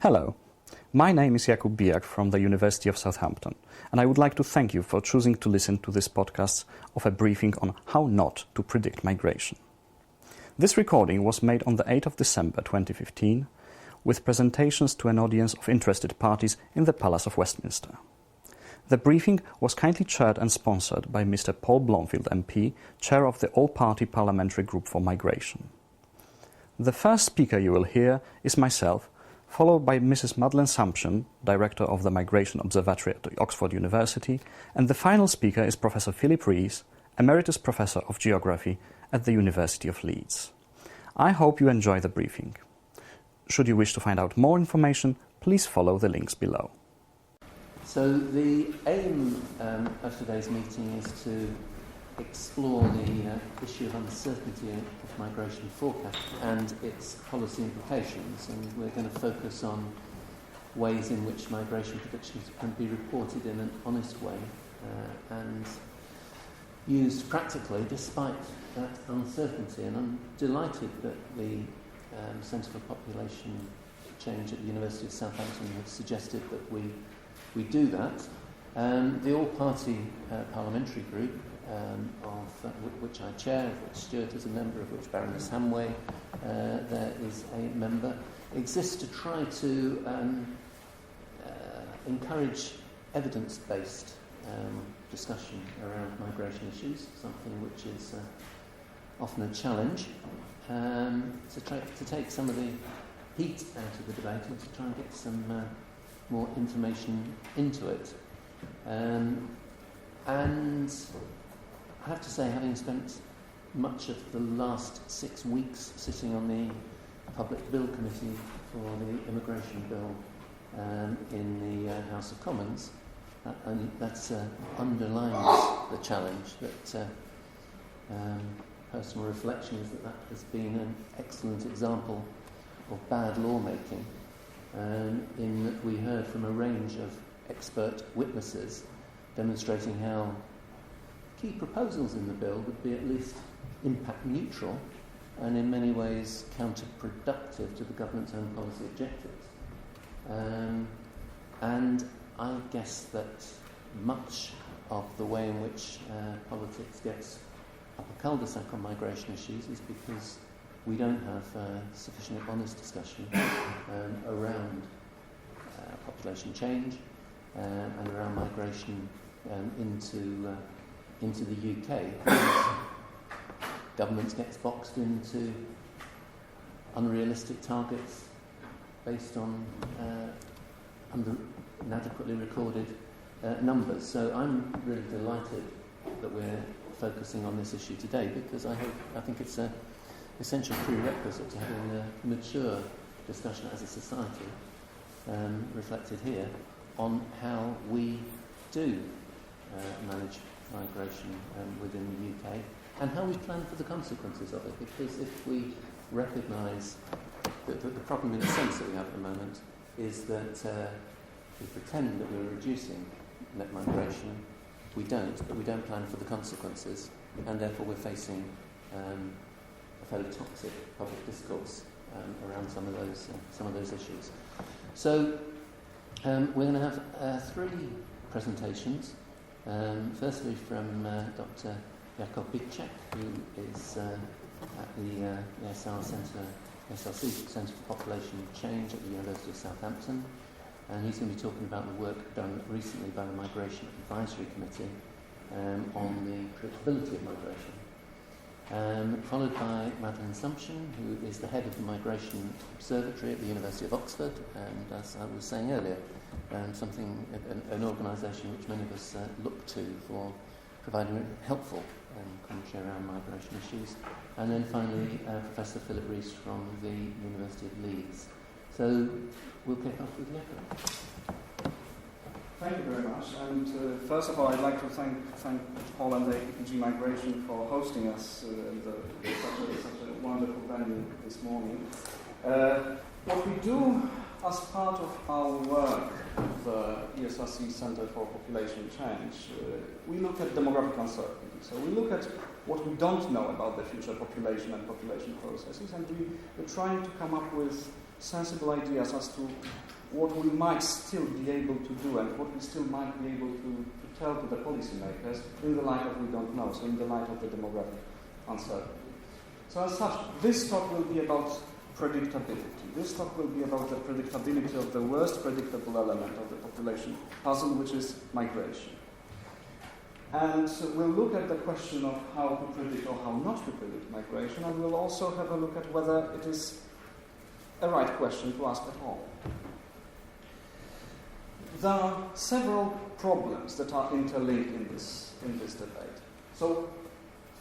Hello, my name is Jakub Bijak from the University of Southampton, and I would like to thank you for choosing to listen to this podcast of a briefing on how not to predict migration. This recording was made on the 8th of December 2015, with presentations to an audience of interested parties in the Palace of Westminster. The briefing was kindly chaired and sponsored by Mr. Paul Blomfield MP, Chair of the All-Party Parliamentary Group for Migration. The first speaker you will hear is myself, followed by Mrs. Madeline Sumption, Director of the Migration Observatory at Oxford University, and the final speaker is Professor Rees, Emeritus Professor of Geography at the University of Leeds. I hope you enjoy the briefing. Should you wish to find out more information, please follow the links below. So the aim of today's meeting is to explore the issue of uncertainty of migration forecast and its policy implications, and we're going to focus on ways in which migration predictions can be reported in an honest way and used practically despite that uncertainty. And I'm delighted that the Centre for Population Change at the University of Southampton have suggested that we do that. The All-Party Parliamentary Group, of which I chair, of which Stuart is a member, of which Baroness Hamway there is a member, exists to try to encourage evidence-based discussion around migration issues, something which is often a challenge, to take some of the heat out of the debate and to try and get some more information into it. And I have to say, having spent much of the last 6 weeks sitting on the Public Bill Committee for the Immigration Bill in the House of Commons, and that underlines the challenge that personal reflection is that has been an excellent example of bad lawmaking, in that we heard from a range of expert witnesses demonstrating how key proposals in the bill would be at least impact neutral and in many ways counterproductive to the government's own policy objectives. And I guess that much of the way in which politics gets up a cul-de-sac on migration issues is because we don't have sufficiently honest discussion around population change and around migration into the UK. Governments gets boxed into unrealistic targets based on inadequately recorded numbers. So I'm really delighted that we're focusing on this issue today, because I think it's an essential prerequisite to having a mature discussion as a society, reflected here, on how we do manage migration within the UK and how we plan for the consequences of it. Because if we recognise that the problem in a sense that we have at the moment is that we pretend that we're reducing net migration, we don't, but we don't plan for the consequences, and therefore we're facing a fairly toxic public discourse around some of those issues. So we're going to have 3 presentations. Firstly from Dr. Jakub, who is at the SLC Centre for Population Change at the University of Southampton, and he's going to be talking about the work done recently by the Migration Advisory Committee on the predictability of migration. Followed by Madeline Sumption, who is the head of the Migration Observatory at the University of Oxford, and as I was saying earlier, an organisation which many of us look to for providing helpful commentary around migration issues. And then finally, Professor Rees from the University of Leeds. So we'll kick off with Jakub. Thank you very much. And first of all, I'd like to thank Paul and the EPG Migration for hosting us in such a wonderful venue this morning. What we do as part of our work with the ESRC Centre for Population Change, we look at demographic uncertainty. So we look at what we don't know about the future population and population processes, and we're trying to come up with sensible ideas as to what we might still be able to do and what we still might be able to tell to the policymakers in the light of we don't know, so in the light of the demographic uncertainty. So as such, this talk will be about predictability. This talk will be about the predictability of the worst predictable element of the population puzzle, which is migration. And we'll look at the question of how to predict or how not to predict migration, and we'll also have a look at whether it is a right question to ask at all. There are several problems that are interlinked in this debate. So,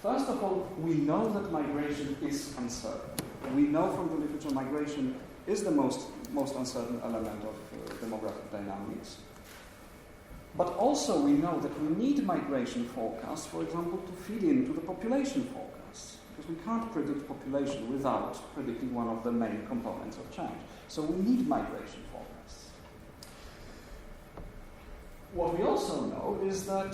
first of all, we know that migration is uncertain. We know from the literature migration is the most uncertain element of demographic dynamics. But also we know that we need migration forecasts, for example, to feed into the population forecasts. Because we can't predict population without predicting one of the main components of change. So we need migration forecasts. What we also know is that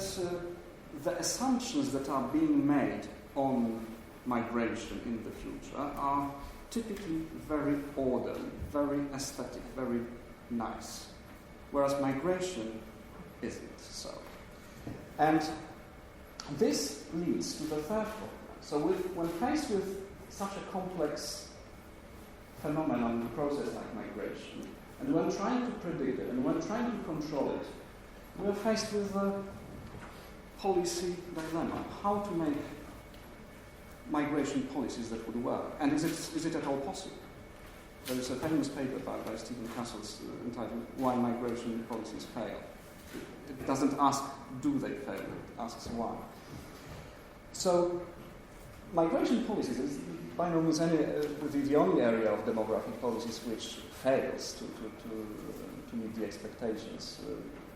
the assumptions that are being made on migration in the future are typically very orderly, very aesthetic, very nice. Whereas migration isn't so. And this leads to the third problem. So when faced with such a complex phenomenon and process like migration, and when trying to predict it, and when trying to control it, we're faced with a policy dilemma. How to make migration policies that would work. And is it at all possible? There is a famous paper by Stephen Castles entitled Why Migration Policies Fail. It doesn't ask, do they fail? It asks why. So, migration policies is by no means the only area of demographic policies which fails to meet the expectations.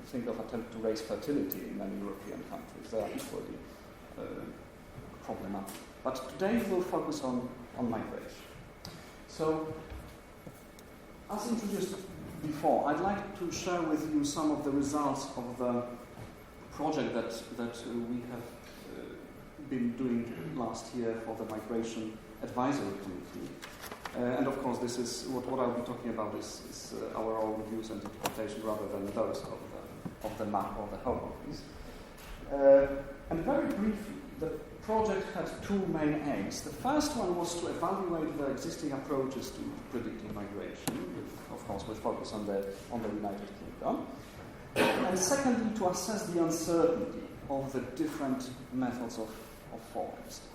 Think of attempt to raise fertility in many European countries. They are equally problematic. But today we'll focus on migration. So, as introduced before, I'd like to share with you some of the results of the project that we have been doing last year for the Migration Advisory Committee. And of course, this is what I'll be talking about is our own views and interpretation rather than those of the map or the Home Office. And very briefly, the project had two main aims. The first one was to evaluate the existing approaches to predicting migration, of course with focus on the United Kingdom. And secondly, to assess the uncertainty of the different methods of forecasting.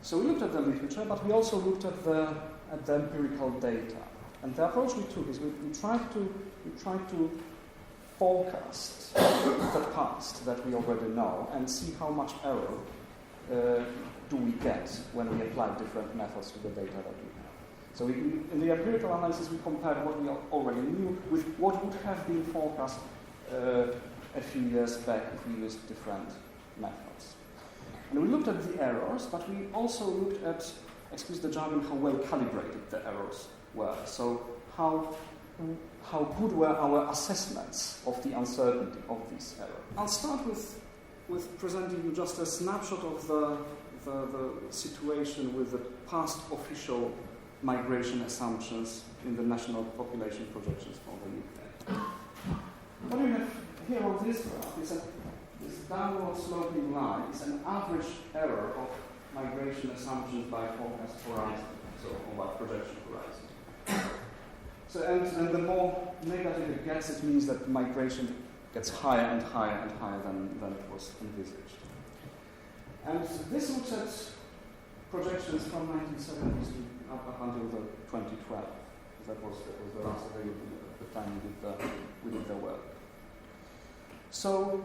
So we looked at the literature, but we also looked at the empirical data. And the approach we took is we tried to forecast the past that we already know and see how much error do we get when we apply different methods to the data that we have. So in the empirical analysis, we compared what we already knew with what would have been forecast a few years back if we used different methods. And we looked at the errors, but we also looked at, excuse the jargon, how well calibrated the errors were. So how good were our assessments of the uncertainty of these errors. I'll start with presenting you just a snapshot of the situation with the past official migration assumptions in the national population projections for the UK. What we have here on this graph is this downward sloping line is an average error of migration assumptions by forecast horizon, so or by projection horizon. So and the more negative it gets, it means that migration gets higher and higher and higher than it was envisaged. And this looks at projections from 1970s to up until the 2012. That was the last available at the time we did the work. So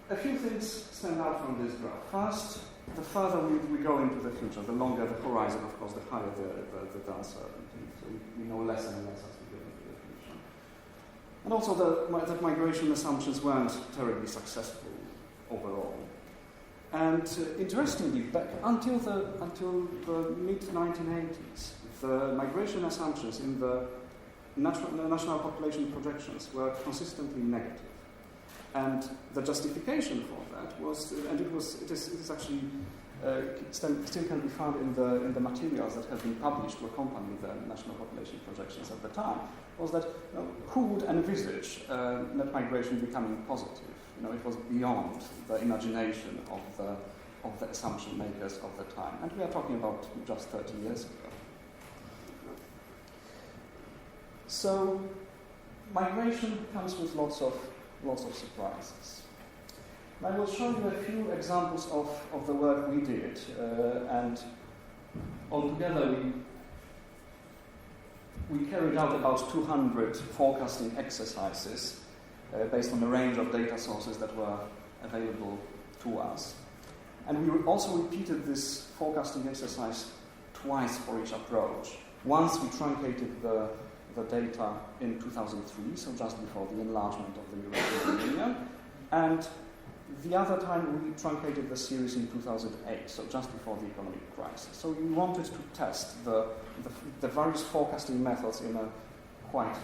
a few things stand out from this graph. First, the further we go into the future, the longer the horizon, of course, the higher the uncertainty. So we know less and less as we go into the future. And also that migration assumptions weren't terribly successful overall. And interestingly, back until the mid-1980s, the migration assumptions in the national population projections were consistently negative. And the justification for that was, and it is actually still can be found in the materials that have been published to accompany the national population projections at the time, was that who would envisage net migration becoming positive? It was beyond the imagination of the assumption makers of the time, and we are talking about just 30 years ago. So, migration comes with lots of surprises. I will show you a few examples of the work we did, and altogether we carried out about 200 forecasting exercises based on a range of data sources that were available to us. And we also repeated this forecasting exercise twice for each approach. Once we truncated the data in 2003, so just before the enlargement of the European Union, and the other time we truncated the series in 2008, so just before the economic crisis. So we wanted to test the various forecasting methods in a quite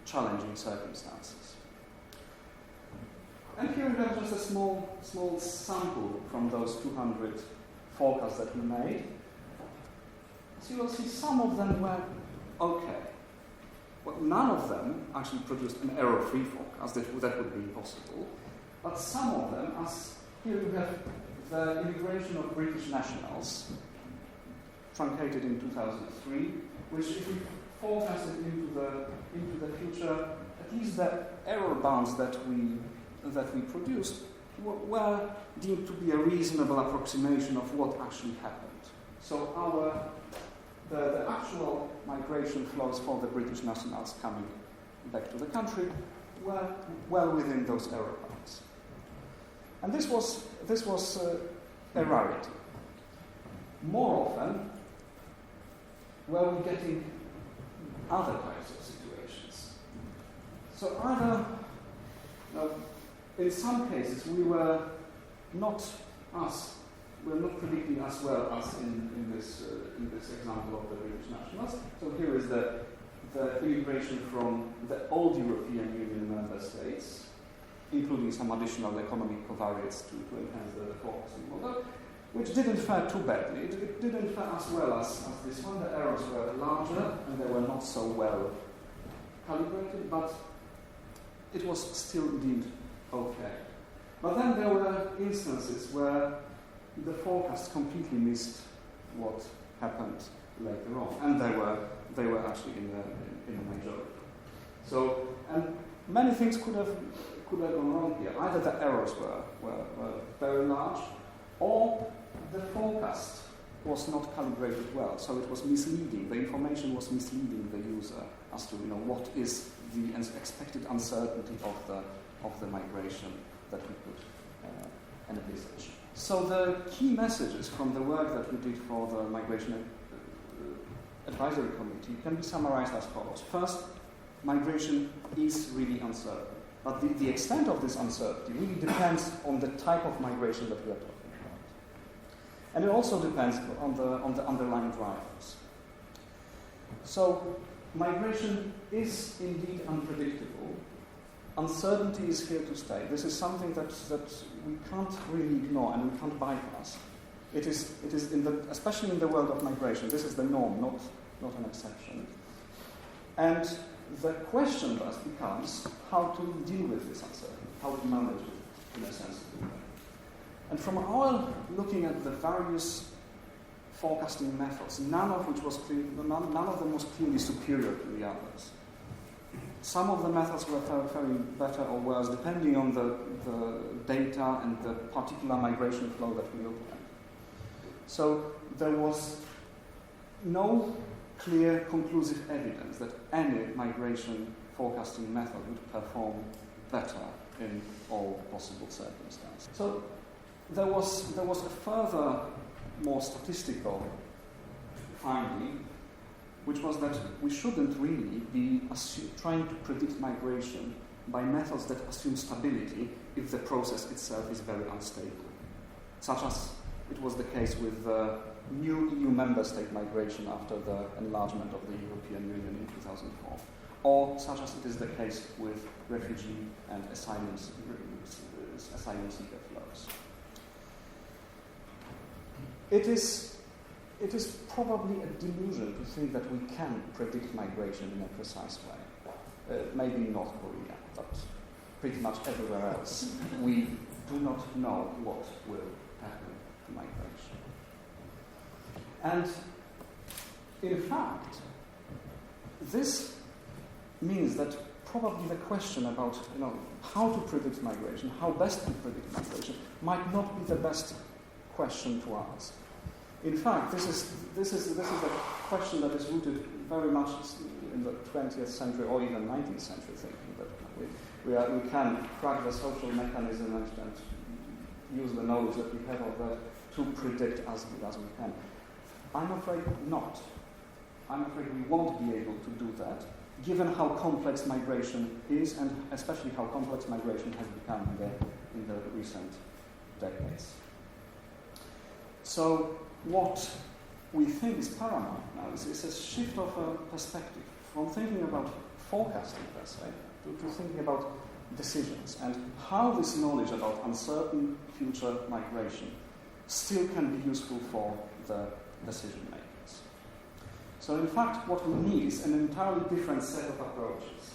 challenging circumstances. And here we have just a small sample from those 200 forecasts that we made. As you will see, some of them were okay. Well, none of them actually produced an error-free forecast. That would be impossible. But some of them, as here we have the immigration of British nationals, truncated in 2003, which if we forecasted into the future, at least the error bounds that we produced were deemed to be a reasonable approximation of what actually happened. So the actual migration flows for the British nationals coming back to the country were well within those error bounds. And this was a rarity. More often, were we getting other types of situations. So either, in some cases, we were not predicting as well as in this example of the British nationals. So here is the immigration from the old European Union member states, including some additional economic covariates to enhance the forecasting model, which didn't fare too badly. It didn't fare as well as this one. The errors were larger and they were not so well calibrated, but it was still deemed okay. But then there were instances where the forecast completely missed what happened later on, and they were actually in the majority. So, and many things could have gone wrong here. Either the errors were very large, or the forecast was not calibrated well, so it was misleading. The information was misleading the user as to what is the expected uncertainty of the migration that we could envisage. So the key messages from the work that we did for the Migration Advisory Committee can be summarized as follows. First, migration is really uncertain. But the extent of this uncertainty really depends on the type of migration that we are talking about. And it also depends on the underlying drivers. So migration is indeed unpredictable. Uncertainty is here to stay. This is something that we can't really ignore and we can't bypass. It is especially in the world of migration, this is the norm, not an exception. And the question thus becomes how to deal with this uncertainty, how to manage it in a sensible way. And from our looking at the various forecasting methods, none of them was clearly superior to the others. Some of the methods were very better or worse, depending on the data and the particular migration flow that we looked at. So there was no clear, conclusive evidence that any migration forecasting method would perform better in all possible circumstances. So there was a further, more statistical finding, which was that we shouldn't really be trying to predict migration by methods that assume stability if the process itself is very unstable, such as it was the case with the new EU member state migration after the enlargement of the European Union in 2004, or such as it is the case with refugee and asylum seeker flows. It is probably a delusion to think that we can predict migration in a precise way. Maybe in North Korea, but pretty much everywhere else. We do not know what will happen to migration. And in fact, this means that probably the question about how to predict migration, how best to predict migration, might not be the best question to ask. In fact, this is a question that is rooted very much in the 20th century or even 19th century thinking that we can crack the social mechanism and use the knowledge that we have of that to predict as good as we can. I'm afraid not. I'm afraid we won't be able to do that, given how complex migration is, and especially how complex migration has become in the recent decades. So what we think is paramount now is a shift of perspective from thinking about forecasting, per se, to thinking about decisions and how this knowledge about uncertain future migration still can be useful for the decision makers. So in fact, what we need is an entirely different set of approaches.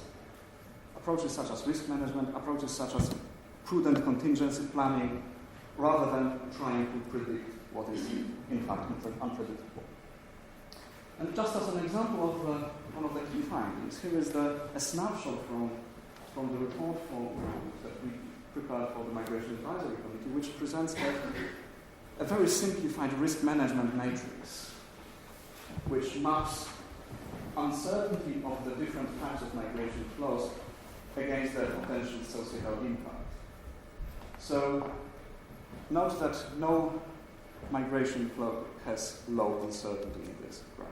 Approaches such as risk management, approaches such as prudent contingency planning, rather than trying to predict what is in fact unpredictable. And just as an example of one of the key findings, here is a snapshot from the report that we prepared for the Migration Advisory Committee, which presents a very simplified risk management matrix, which maps uncertainty of the different types of migration flows against their potential societal impact. So note that no migration flow has low uncertainty in this graph.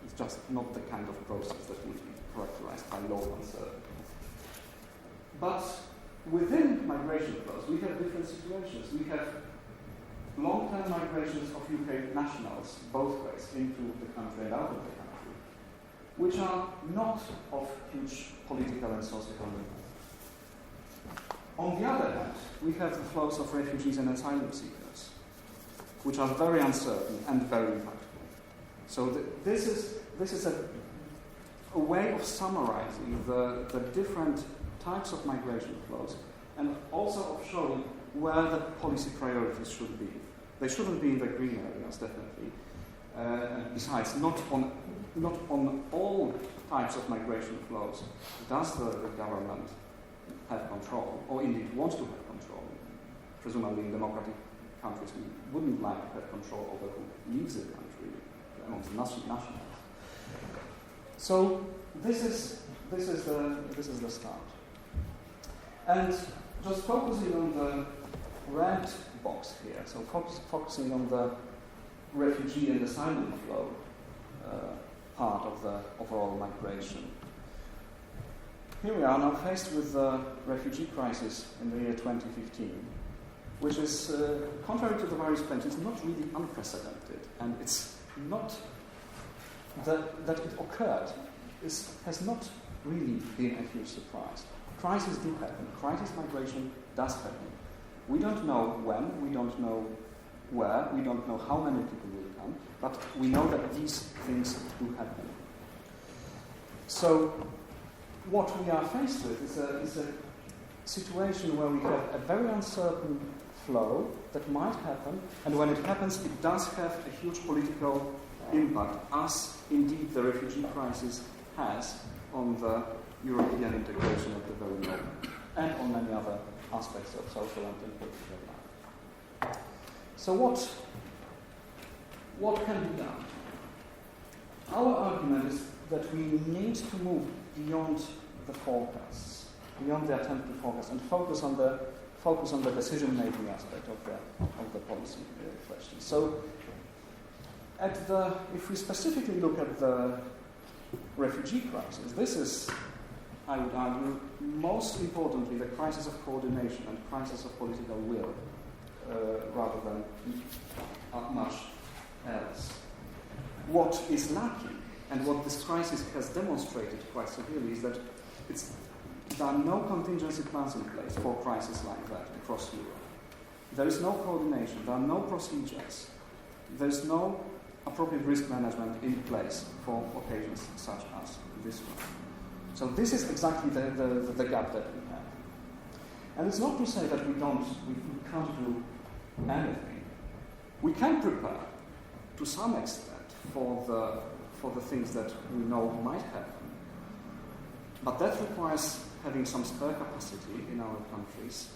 It's just not the kind of process that would be characterized by low uncertainty. But within migration flows, we have different situations. We have long-term migrations of UK nationals, both ways, into the country and out of the country, which are not of huge political and social impact. On the other hand, we have the flows of refugees and asylum seekers, which are very uncertain and very impactful. So this is a way of summarizing the different types of migration flows and also of showing where the policy priorities should be. They shouldn't be in the green areas, definitely. And besides, not on all types of migration flows does the government have control, or indeed want to have control. Presumably in democratic countries we wouldn't like to have control over who leaves the country amongst the nationals. So this is the start. And just focusing on the red box here, so focusing on the refugee and asylum flow part of the overall migration. Here we are now faced with the refugee crisis in the year 2015, which is, contrary to the various claims, it's not really unprecedented, and it's not that it occurred. This has not really been a huge surprise. Crises do happen. Crisis migration does happen. We don't know when, we don't know where, we don't know how many people will come, but we know that these things do happen. So what we are faced with is a situation where we have a very uncertain flow that might happen, and when it happens, it does have a huge political impact, as indeed the refugee crisis has on the European integration at the very moment, and on many other aspects of social and political life. So what can be done? Our argument is that we need to move beyond the forecasts, beyond the attempt to forecast, and focus on the decision-making aspect of the policy question. So, if we specifically look at the refugee crisis, this is, I would argue, most importantly, the crisis of coordination and crisis of political will, rather than much else. What is lacking, and what this crisis has demonstrated quite severely, is that there are no contingency plans in place for crises like that across Europe. There is no coordination, there are no procedures there's no appropriate risk management in place for occasions such as this one. So this is exactly the gap that we have. And it's not to say that we can't do anything. We can prepare to some extent for the things that we know might happen. But that requires having some spare capacity in our countries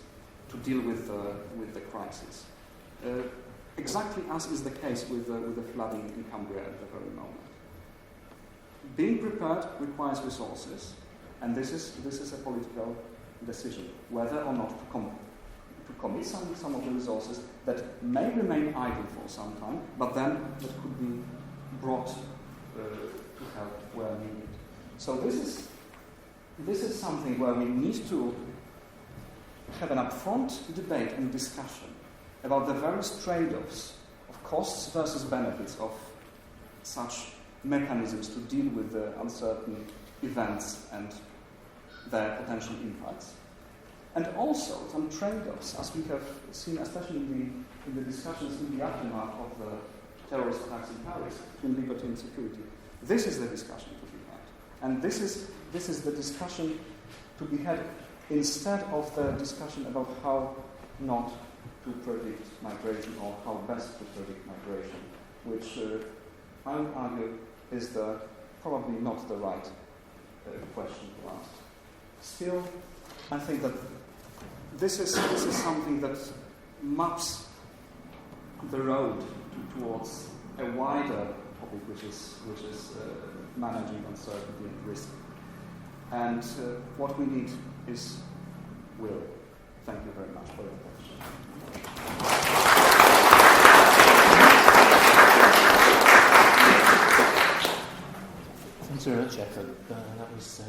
to deal with the crisis. Exactly as is the case with the flooding in Cumbria at the very moment. Being prepared requires resources, and this is a political decision, whether or not to commit some of the resources that may remain idle for some time, but then that could be brought to help where needed. So this is something where we need to have an upfront debate and discussion about the various trade-offs of costs versus benefits of such mechanisms to deal with the uncertain events and their potential impacts. And also some trade-offs, as we have seen, especially in the discussions in the aftermath of the terrorist attacks in Paris, between liberty and security. This is the discussion to be had. And this is the discussion to be had instead of the discussion about how not to predict migration or how best to predict migration, which I would argue is probably not the right question to ask. Still, I think that this is something that maps the road towards a wider topic, which is managing uncertainty and risk. And what we need is will. Thank you very much for your attention. Thanks very much, Jakub. That was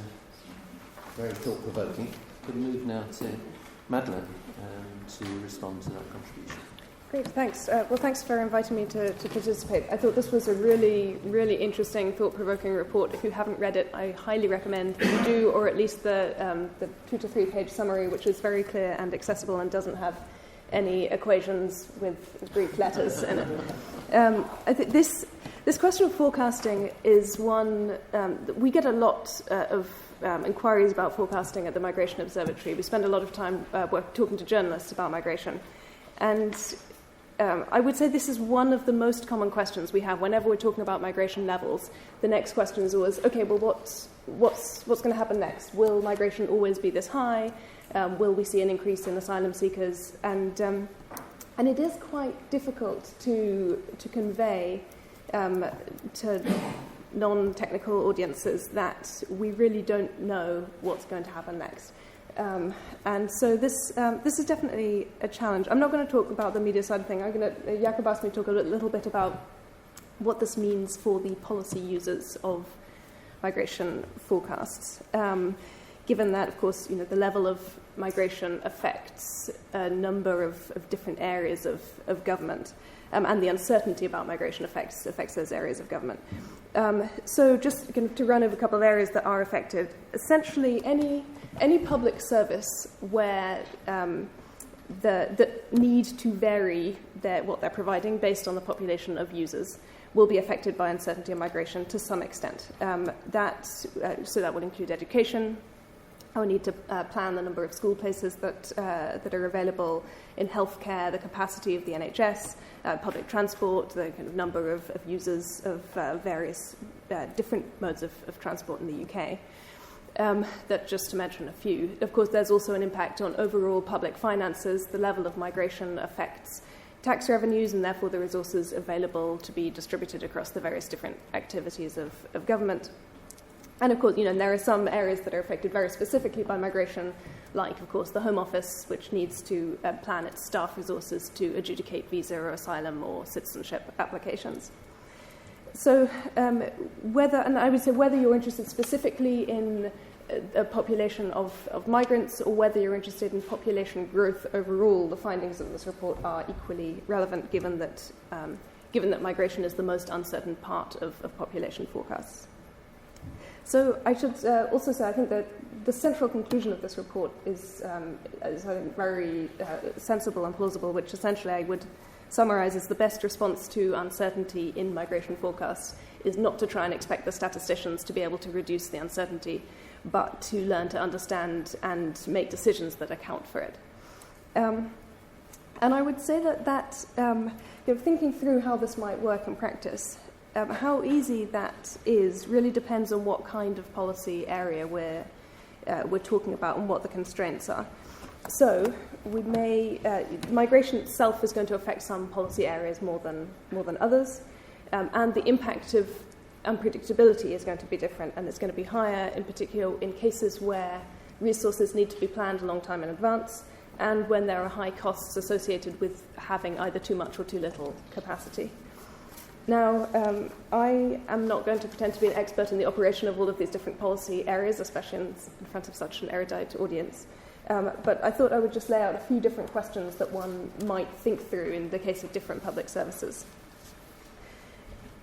very thought-provoking. Could we move now to Madeline to respond to that contribution? Great, thanks. Well, thanks for inviting me to participate. I thought this was a really, really interesting, thought-provoking report. If you haven't read it, I highly recommend that you do, or at least the 2 to 3 page summary, which is very clear and accessible and doesn't have any equations with Greek letters in it. I think this question of forecasting is one we get a lot of inquiries about forecasting at the Migration Observatory. We spend a lot of time talking to journalists about migration. And I would say this is one of the most common questions we have whenever we're talking about migration levels. The next question is always, okay, well, what's going to happen next? Will migration always be this high? Will we see an increase in asylum seekers? And it is quite difficult to convey to non-technical audiences that we really don't know what's going to happen next. And so this is definitely a challenge. I'm not going to talk about the media side of thing. Jakub asked me to talk a little bit about what this means for the policy users of migration forecasts. Given that, of course, the level of migration affects a number of different areas of government, and the uncertainty about migration affects those areas of government. So just to run over a couple of areas that are affected, essentially any public service where that need to vary what they're providing based on the population of users will be affected by uncertainty of migration to some extent. So that would include education. I would need to plan the number of school places that are available in healthcare, the capacity of the NHS, public transport, the kind of number of users of various different modes of transport in the UK. That just to mention a few. Of course, there's also an impact on overall public finances. The level of migration affects tax revenues and therefore the resources available to be distributed across the various different activities of government. And of course, there are some areas that are affected very specifically by migration, like, of course, the Home Office, which needs to plan its staff resources to adjudicate visa or asylum or citizenship applications. So whether you're interested specifically in a population of migrants or whether you're interested in population growth overall, the findings of this report are equally relevant given that migration is the most uncertain part of population forecasts. So I should also say I think that the central conclusion of this report is I think, very sensible and plausible, which essentially I would summarizes the best response to uncertainty in migration forecasts is not to try and expect the statisticians to be able to reduce the uncertainty, but to learn to understand and make decisions that account for it. And I would say that thinking through how this might work in practice, how easy that is really depends on what kind of policy area we're talking about and what the constraints are. So we may migration itself is going to affect some policy areas more than others, and the impact of unpredictability is going to be different, and it's going to be higher in particular in cases where resources need to be planned a long time in advance, and when there are high costs associated with having either too much or too little capacity. Now, I am not going to pretend to be an expert in the operation of all of these different policy areas, especially in front of such an erudite audience. But I thought I would just lay out a few different questions that one might think through in the case of different public services.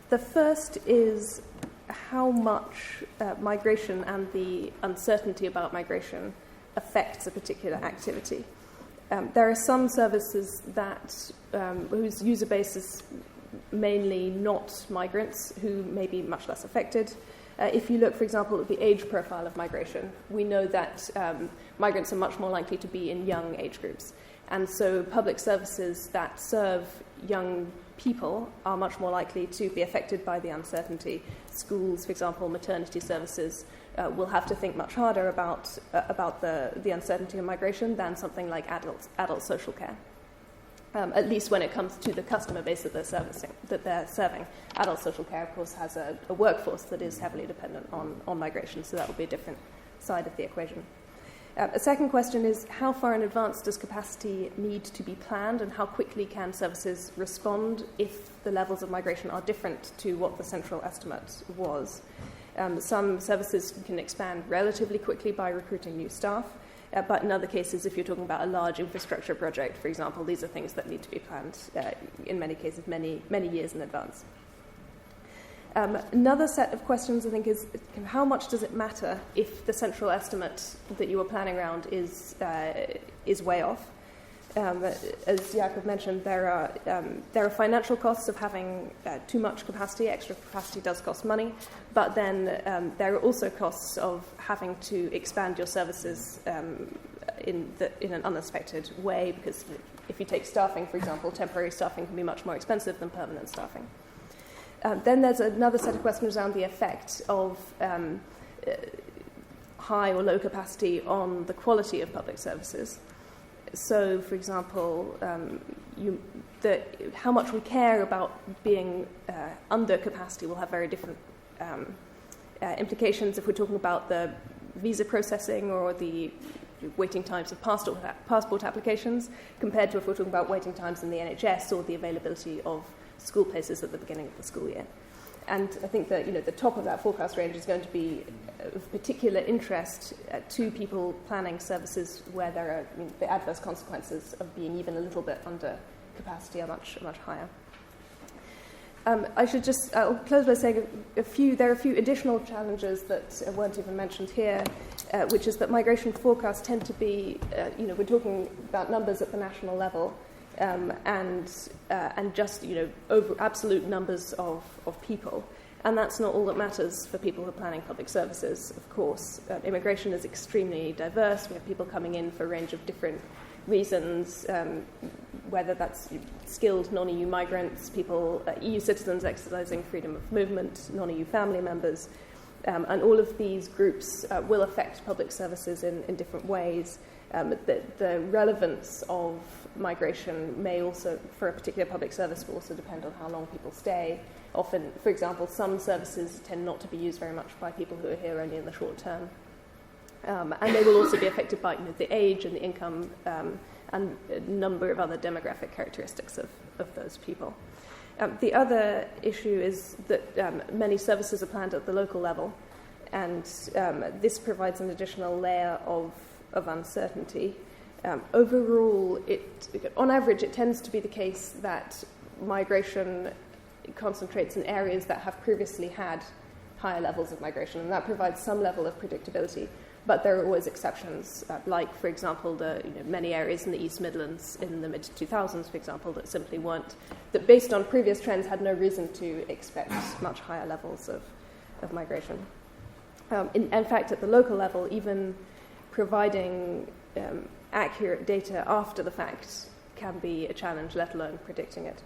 The first is how much migration and the uncertainty about migration affects a particular activity. There are some services that whose user base is mainly not migrants, who may be much less affected. If you look, for example, at the age profile of migration, we know that migrants are much more likely to be in young age groups. And so public services that serve young people are much more likely to be affected by the uncertainty. Schools, for example, maternity services will have to think much harder about the uncertainty of migration than something like adult social care. At least when it comes to the customer base that they're serving. Adult social care, of course, has a workforce that is heavily dependent on migration, so that will be a different side of the equation. A second question is, how far in advance does capacity need to be planned, and how quickly can services respond if the levels of migration are different to what the central estimate was? Some services can expand relatively quickly by recruiting new staff, but in other cases, if you're talking about a large infrastructure project, for example, these are things that need to be planned, in many cases, many years in advance. Another set of questions, I think, is how much does it matter if the central estimate that you were planning around is way off? As Jakub mentioned, there are financial costs of having too much capacity. Extra capacity does cost money, but then there are also costs of having to expand your services in an unexpected way, because if you take staffing, for example, temporary staffing can be much more expensive than permanent staffing. Then there's another set of questions around the effect of high or low capacity on the quality of public services. So, for example, how much we care about being under capacity will have very different implications if we're talking about the visa processing or the waiting times of passport applications, compared to if we're talking about waiting times in the NHS or the availability of school places at the beginning of the school year. And I think that the top of that forecast range is going to be of particular interest to people planning services where there are the adverse consequences of being even a little bit under capacity are much higher. I'll close by saying there are a few additional challenges that weren't even mentioned here, which is that migration forecasts tend to be, we're talking about numbers at the national level, and just over absolute numbers of people, and that's not all that matters for people who are planning public services. Of course, immigration is extremely diverse. We have people coming in for a range of different reasons, whether that's skilled non-EU migrants, people, EU citizens exercising freedom of movement, non-EU family members, and all of these groups will affect public services in different ways. The relevance of migration may also, for a particular public service, will also depend on how long people stay. Often, for example, some services tend not to be used very much by people who are here only in the short term. And they will also be affected by the age and the income and a number of other demographic characteristics of those people. The other issue is that many services are planned at the local level, and this provides an additional layer of uncertainty. Overall, on average, it tends to be the case that migration concentrates in areas that have previously had higher levels of migration, and that provides some level of predictability. But there are always exceptions, like, for example, many areas in the East Midlands in the mid-2000s, for example, that simply weren't, that based on previous trends had no reason to expect much higher levels of migration. In fact, at the local level, even providing accurate data after the fact can be a challenge, let alone predicting it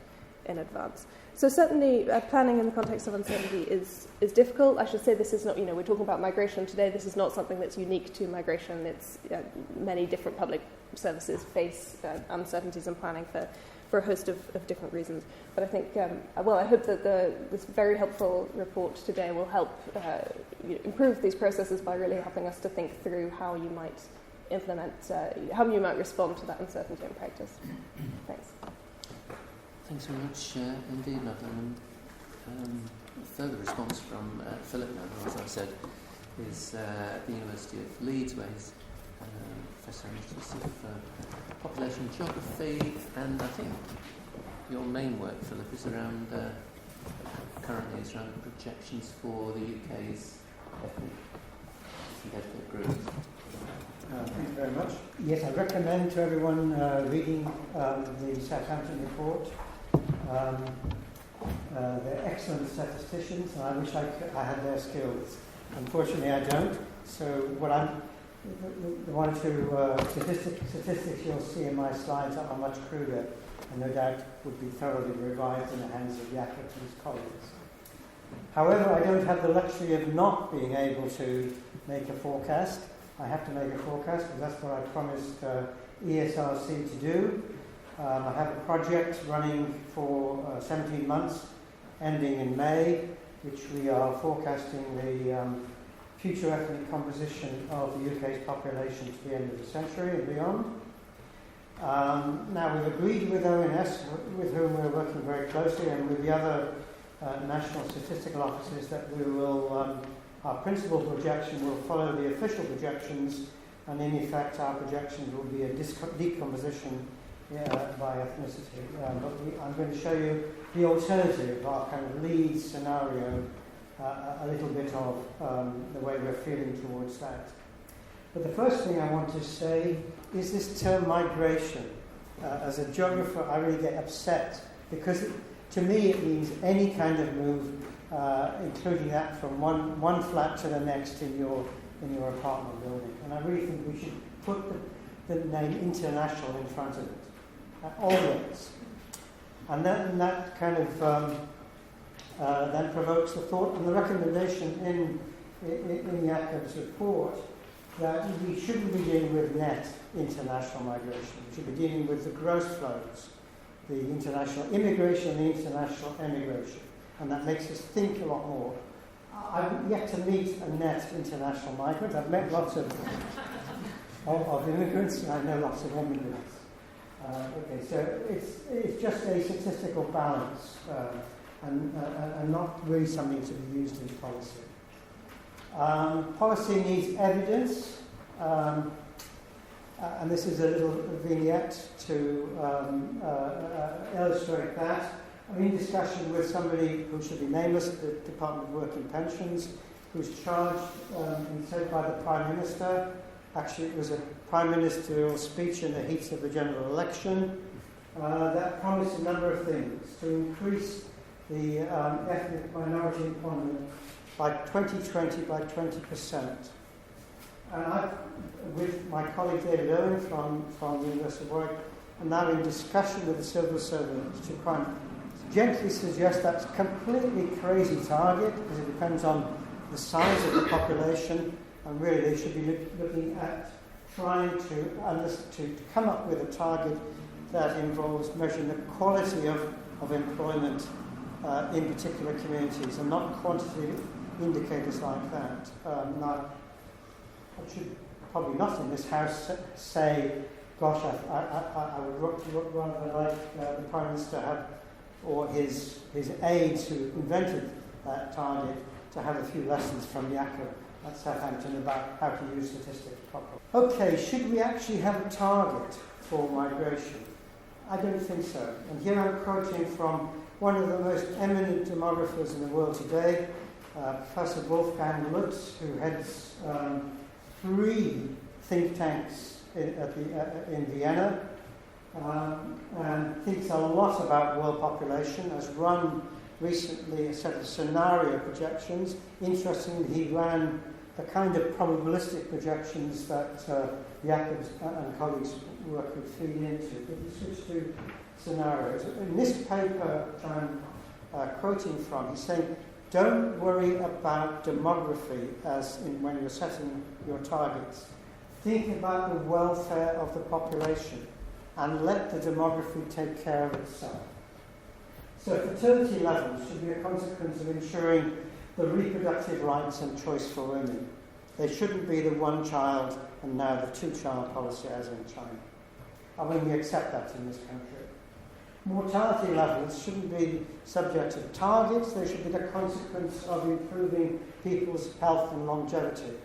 in advance. So certainly planning in the context of uncertainty is difficult. I should say this is not, we're talking about migration today. This is not something that's unique to migration. It's many different public services face uncertainties in planning for a host of different reasons. But I think, I hope that this very helpful report today will help improve these processes by really helping us to think through how you might implement, how you might respond to that uncertainty in practice. Thanks. Thanks very much indeed, Madeline. Further response from Philip now, who, as I said, is at the University of Leeds, where he's Professor Emeritus of Population Geography, and I think your main work, Philip, is around projections for the UK's ethnic groups. Thank you very much. Yes, I recommend to everyone reading the Southampton report. They're excellent statisticians, and I wish I had their skills. Unfortunately, I don't. So the one or two statistics you'll see in my slides are much cruder, and no doubt would be thoroughly revised in the hands of Jakub and his colleagues. However, I don't have the luxury of not being able to make a forecast. I have to make a forecast because that's what I promised ESRC to do. I have a project running for 17 months, ending in May, which we are forecasting the future ethnic composition of the UK's population to the end of the century and beyond. Now, we've agreed with ONS, with whom we're working very closely, and with the other national statistical offices, that we will, our principal projection will follow the official projections, and in effect our projections will be a decomposition by ethnicity. But I'm going to show you the alternative, our kind of lead scenario, a little bit of the way we're feeling towards that. But the first thing I want to say is this term migration. As a geographer, I really get upset because to me it means any kind of move, including that from one flat to the next in your apartment building. And I really think we should put the name international in front of it, always. And that kind of then provokes the thought and the recommendation in Jakub's report that we shouldn't be dealing with net international migration. We should be dealing with the gross flows, the international immigration and the international emigration. And that makes us think a lot more. I've yet to meet a net international migrant. I've met lots of immigrants, and I know lots of immigrants. So it's just a statistical balance and not really something to be used in policy. Policy needs evidence, and this is a little vignette to illustrate that. I'm in discussion with somebody who should be nameless at the Department of Work and Pensions, who's charged and said by the Prime Minister. Actually, it was a Prime Ministerial speech in the heat of the general election that promised a number of things: to increase the ethnic minority employment by 2020 by 20%. And I, with my colleague David Owen from the University of Warwick, am now in discussion with the civil servants to try and gently suggest that's a completely crazy target because it depends on the size of the population, and really they should be looking at trying to come up with a target that involves measuring the quality of employment in particular communities and not quantitative indicators like that. Now, I should probably not in this House say, gosh, I would rather like the Prime Minister have, or his aides who invented that target, to have a few lessons from Jakub at Southampton about how to use statistics properly. Okay, should we actually have a target for migration? I don't think so. And here I'm quoting from one of the most eminent demographers in the world today, Professor Wolfgang Lutz, who heads 3 think tanks in Vienna, and thinks a lot about world population, has run recently a set of scenario projections. Interestingly, he ran the kind of probabilistic projections that Jakub and colleagues' work would feed into. But he switched to scenarios. In this paper I'm quoting from, he's saying, don't worry about demography as in when you're setting your targets. Think about the welfare of the population and let the demography take care of itself. So fertility levels should be a consequence of ensuring the reproductive rights and choice for women. They shouldn't be the 1 child and now the 2-child policy as in China. I mean, we accept that in this country. Mortality levels shouldn't be subject to targets. They should be the consequence of improving people's health and longevity.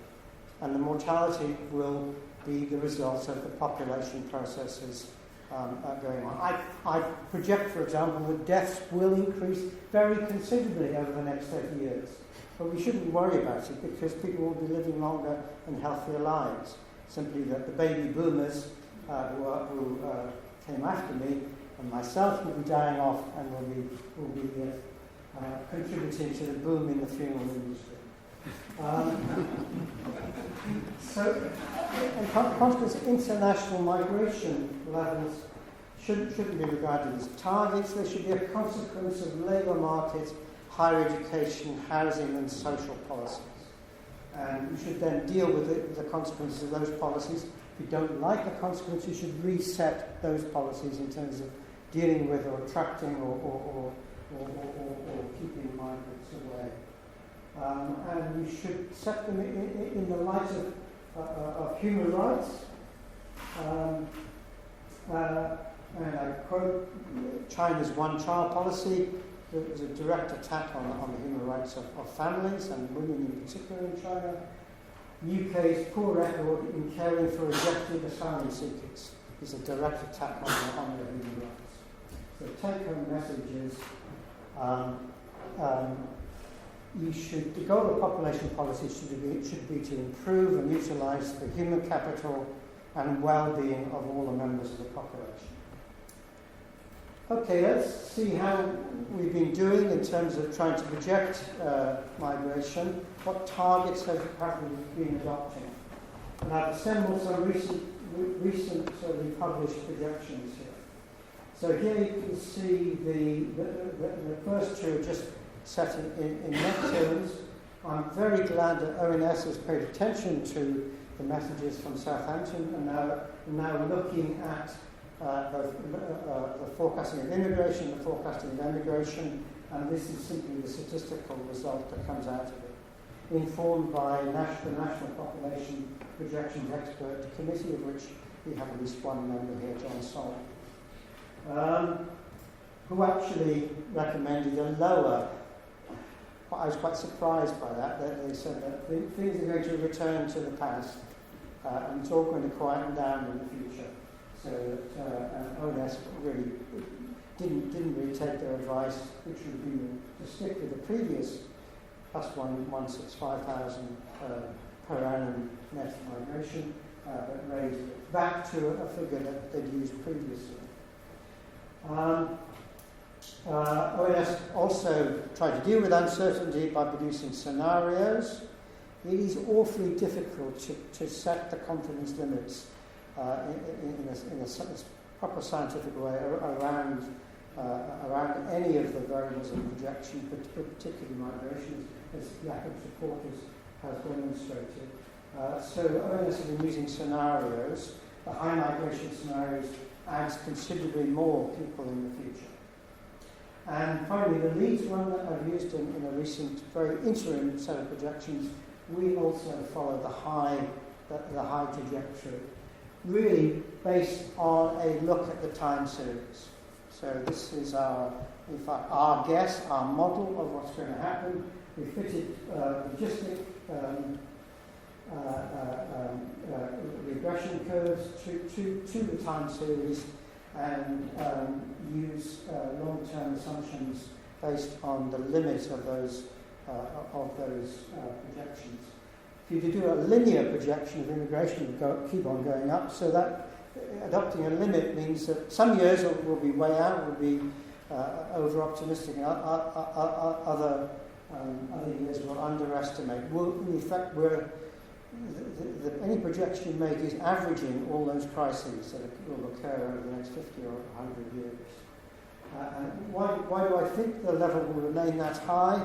And the mortality will be the result of the population processes going on. I project, for example, that deaths will increase very considerably over the next 30 years. But we shouldn't worry about it because people will be living longer and healthier lives. Simply that the baby boomers who came after me and myself will be dying off and will be contributing to the boom in the funeral industry. So, in consequence, international migration levels shouldn't be regarded as targets. They should be a consequence of labour markets, higher education, housing and social policies. And you should then deal with the consequences of those policies. If you don't like the consequences, you should reset those policies in terms of dealing with or attracting or keeping migrants away. And we should set them in the light of human rights. And I quote China's 1-child policy. There was a direct attack on the human rights of families and women in particular in China. UK's poor record in caring for rejected asylum seekers is a direct attack on their human rights. So the take-home message is the goal of population policy should be to improve and utilise the human capital and well-being of all the members of the population. Okay, let's see how we've been doing in terms of trying to project migration. What targets have we been adopting? And I've assembled some recently published projections here. So here you can see the first 2 are just set in net terms. I'm very glad that ONS has paid attention to the messages from Southampton and now looking at the forecasting of immigration, the forecasting of emigration, and this is simply the statistical result that comes out of it, informed by the National Population Projections Expert Committee, of which we have at least one member here, John Sol, who actually recommended a lower. I was quite surprised by that. They said that things are going to return to the past, and it's all going to quieten down in the future. So that ONS really didn't really take their advice, which would be to stick with the previous plus 165,000 per annum net migration, but raised it back to a figure that they'd used previously. ONS also tried to deal with uncertainty by producing scenarios. It is awfully difficult to set the confidence limits in a proper scientific way around any of the variables in projection, but particularly migration, as Jakub's report has demonstrated. So ONS have been using scenarios. The high migration scenarios adds considerably more people in the future. And finally, the Leeds one that I've used in a recent, very interim set of projections, we also follow the high trajectory, really based on a look at the time series. So this is our guess, our model of what's going to happen. We fitted logistic regression curves to the time series and use long-term assumptions based on the limit of those of those projections. If you do a linear projection of immigration, it will keep on going up, so that adopting a limit means that some years will be way out, will be over-optimistic, and other years will underestimate. In effect, any projection you make is averaging all those crises that will occur over the next 50 or 100 years. And why do I think the level will remain that high?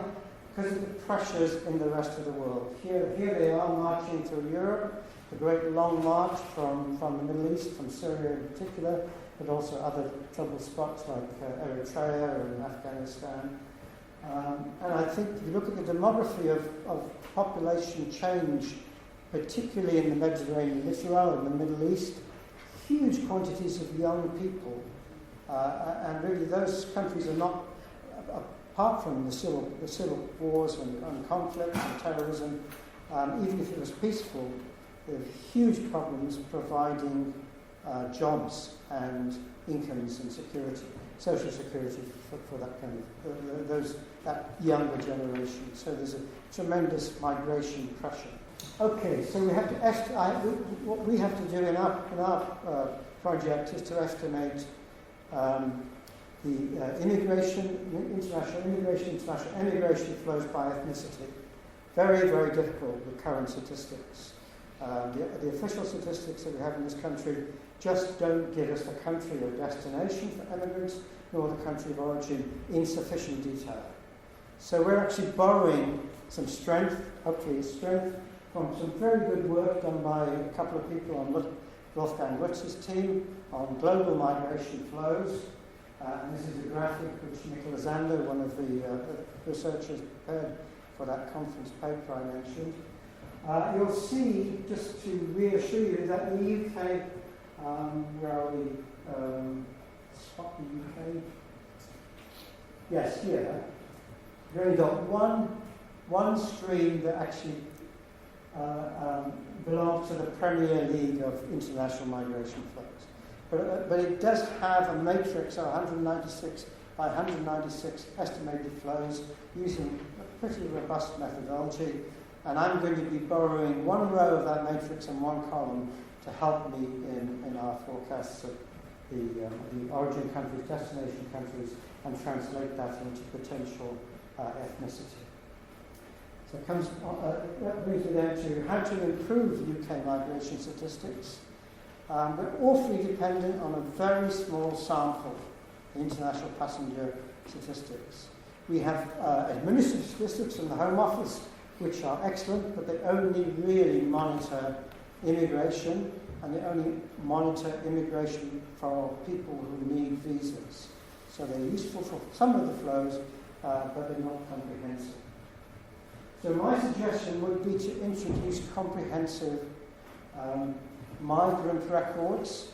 Because of the pressures in the rest of the world. Here they are marching through Europe, the great long march from the Middle East, from Syria in particular, but also other trouble spots like Eritrea and Afghanistan. And I think if you look at the demography of population change, particularly in the Mediterranean littoral and the Middle East, huge quantities of young people. And really those countries are not, apart from the civil wars and conflict and terrorism, even if it was peaceful, there are huge problems providing jobs and incomes and security, social security for that kind of that younger generation. So there's a tremendous migration pressure. Okay, so we have to what we have to do in our project is to estimate the international immigration flows by ethnicity. Very, very difficult with current statistics. The official statistics that we have in this country just don't give us the country of destination for immigrants, nor the country of origin in sufficient detail. So we're actually borrowing some strength, hopefully strength, from some very good work done by a couple of people on Wolfgang Wutz's team on global migration flows. And this is a graphic which Nicola Zander, one of the researchers, prepared for that conference paper I mentioned. You'll see, just to reassure you, that the UK, where are we? Spot the UK. Yes, here. We've only got one stream that actually belongs to the Premier League of international migration flows. But it does have a matrix of 196 by 196 estimated flows using a pretty robust methodology. And I'm going to be borrowing one row of that matrix and one column to help me in our forecasts of the origin countries, destination countries, and translate that into potential ethnicity. So it comes, that brings me then to how to improve UK migration statistics. We're awfully dependent on a very small sample, the international passenger statistics. We have administrative statistics from the Home Office, which are excellent, but they only really monitor immigration, and they only monitor immigration for people who need visas. So they're useful for some of the flows, but they're not comprehensive. So my suggestion would be to introduce comprehensive migrant records.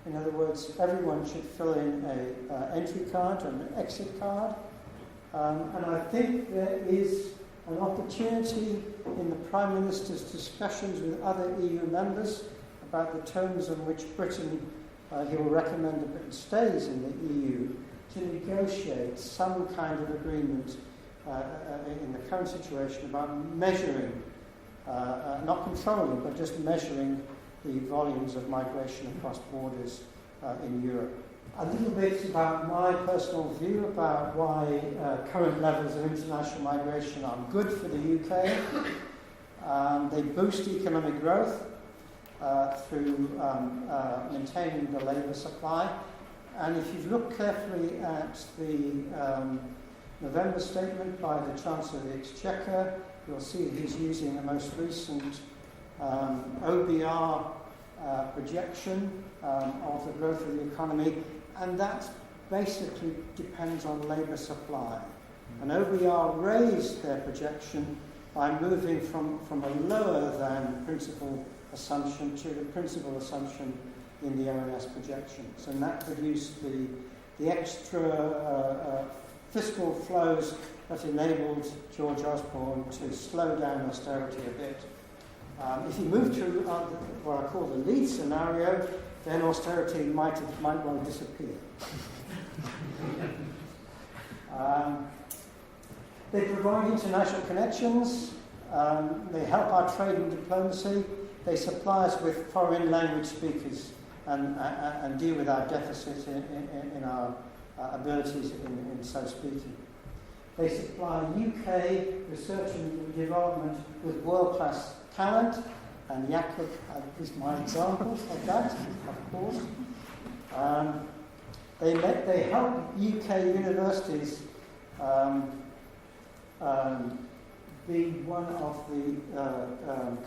In other words, everyone should fill in an entry card or an exit card. And I think there is an opportunity in the Prime Minister's discussions with other EU members about the terms on which Britain, he will recommend that Britain stays in the EU, to negotiate some kind of agreement in the current situation about measuring, not controlling, but just measuring the volumes of migration across borders in Europe. A little bit about my personal view about why current levels of international migration are good for the UK. They boost economic growth through maintaining the labour supply. And if you look carefully at the November statement by the Chancellor of the Exchequer, you'll see that he's using the most recent OBR projection of the growth of the economy, and that basically depends on labour supply. And OBR raised their projection by moving from a lower than principal assumption to the principal assumption in the ONS projections. And that produced the extra fiscal flows that enabled George Osborne to slow down austerity a bit. If you move to what I call the lead scenario, then austerity might well disappear. They provide international connections. They help our trade and diplomacy. They supply us with foreign language speakers and deal with our deficit in our abilities in so speaking. They supply UK research and development with world-class talent, and Jakub is my example of that, of course. They help UK universities be one of the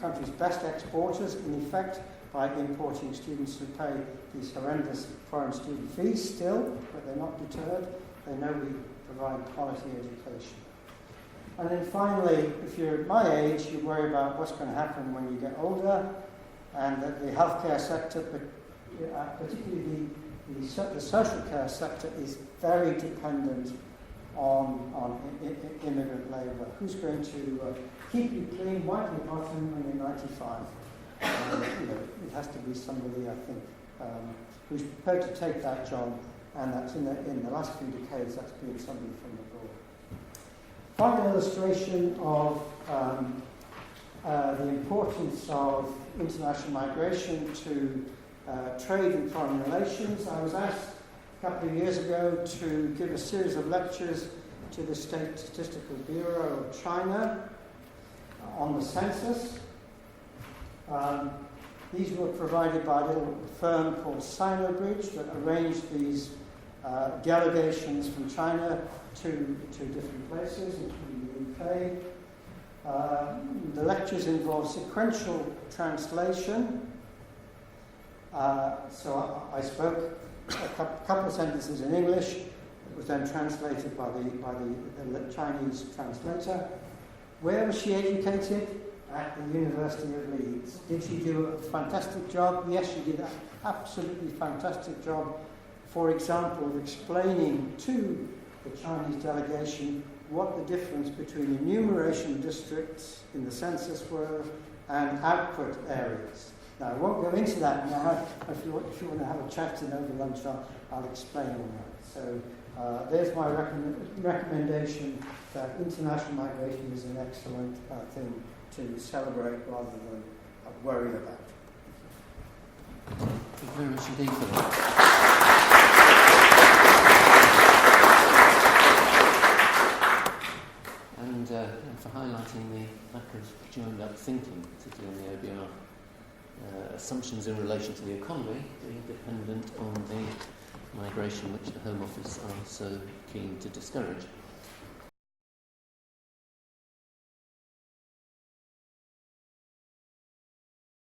country's best exporters, in effect, by importing students who pay these horrendous foreign student fees still, but they're not deterred. They know we provide quality education. And then finally, if you're at my age, you worry about what's going to happen when you get older, and that the healthcare sector, particularly the social care sector, is very dependent on immigrant labour. Who's going to keep you clean, wipe your bottom when you're 95? It has to be somebody, I think, who's prepared to take that job, and that's in the last few decades, that's been somebody from abroad. Final illustration of the importance of international migration to trade and foreign relations. I was asked a couple of years ago to give a series of lectures to the State Statistical Bureau of China on the census. These were provided by a little firm called Sinobridge that arranged these delegations from China to different places, including the UK. The lectures involved sequential translation. So I spoke a couple of sentences in English. It was then translated by the Chinese translator. Where was she educated? At the University of Leeds. Did she do a fantastic job? Yes, she did an absolutely fantastic job. For example, of explaining to the Chinese delegation what the difference between enumeration districts in the census were and output areas. Now, I won't go into that now. If you want to have a chat in over lunch, I'll explain all that. So there's my recommendation that international migration is an excellent thing to celebrate rather than worry about. Thank you very much indeed for that. And for highlighting the lack of joined-up thinking, particularly in the OBR. Assumptions in relation to the economy being dependent on the migration which the Home Office are so keen to discourage.